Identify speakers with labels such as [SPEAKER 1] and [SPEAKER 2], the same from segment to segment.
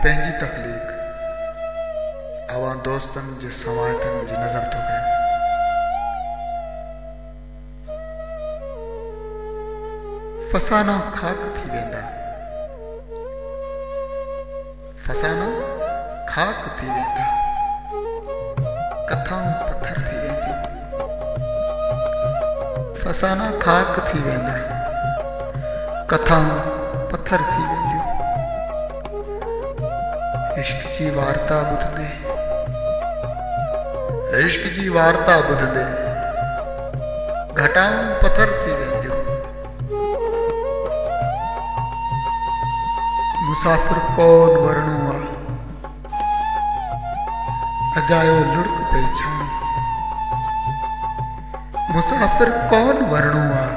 [SPEAKER 1] पंहिंजी तख़लीक़ अवां दोस्तनि जे सवायतनि जी नज़र थो कयां। फसाना खाक थी वेंदा, फसाना खाक थी वेंदा, कथाऊं पत्थर थी वेंदियूं। फसाना खाक थी वेंदा, कथाऊं पत्थर थी वेंदियूं। इश्क जी वार्ता ॿुधंदे, इश्क जी वार्ता ॿुधंदे घटाऊं पत्थर थी वेंदियूं। मुसाफ़िर कौन वरणो आ, अजायो लुढ़क पई छाणी। मुसाफ़िर कौन वरणो आ,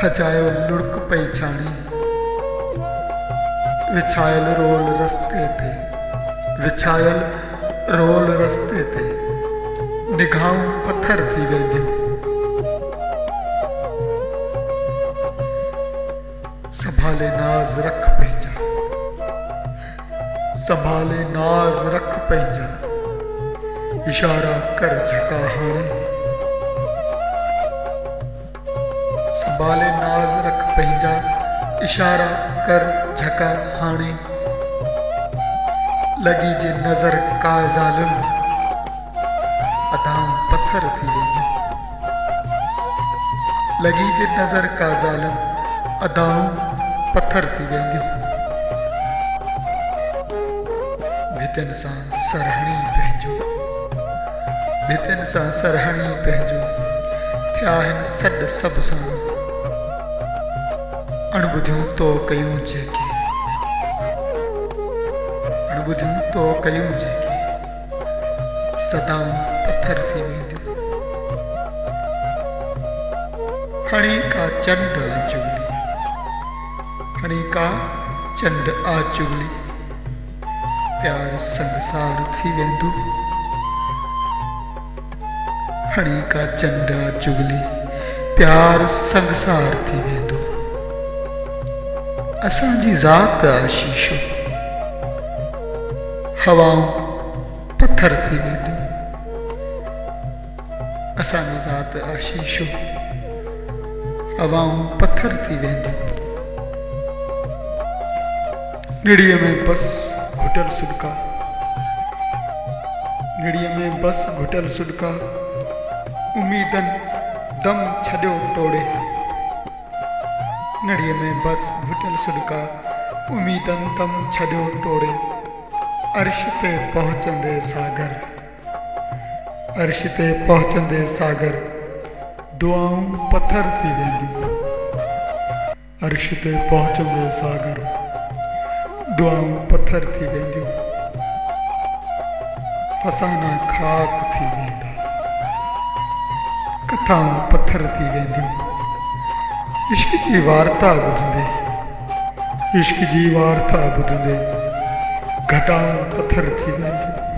[SPEAKER 1] अजायो लुढ़क पई छाणी। विछायल रोल रस्ते ते, विछायल रोल रस्ते ते निगाहूं पत्थर थी वेंदियूं। संभाले नाज़ रख पंहिंजा, संभाले नाज़ रख पंहिंजा, इशारा कर झका हाणे। संभाले नाज़ रख पंहिंजा, इशारा कर झका हाणे। लगी जे नज़र का ज़ालिम, अदाऊं पत्थर थी वेंदियूं। लगी जे नज़र का ज़ालिम, अदाऊं पत्थर थी वेंदियूं। भितियुनि सां सरहणी पंहिंजो, भितियुनि सां सरहणी पंहिंजो थिया आहिनि सॾ सभ सां। अणॿुधियूं तो कयूं जेके, अणॿुधियूं तो कयूं जेके सदाऊं पत्थर थी वेंदियूं। हणी का चंड आ चुगली, हणी का चंड आ चुगली, प्यार संगसार थी वेंदो। हणी का चंड आ चुगली, प्यार संगसार थी वेंदो। असांजी ज़ात आ शीशो, हवाऊं पत्थर थी वेंदियूं। असांजी ज़ात आ शीशो, हवाऊं पत्थर थी वेंदियूं। निड़ीअ में बस घुटल सुडका, निड़ीअ में बस घुटल सुडका, उम्मीदनि दम छॾियो टोड़े। निड़ीअ में बस घुटल सुडका, उम्मीदनि दम छॾियो टोड़े। अर्श ते पहुचंदे सागर, अर्श ते पहुचंदे सागर, दुआऊं पत्थर थी वेंदियूं। अर्श ते पहुचंदे सागर, दुआऊं पत्थर थी वेंदियूं। फसाना खाक थी वेंदा, कथाऊं पत्थर थी वेंदियूं। इश्क जी वार्ता ॿुधंदे, इश्क जी वार्ता ॿुधंदे घटाऊं पत्थर थी वेंदियूं।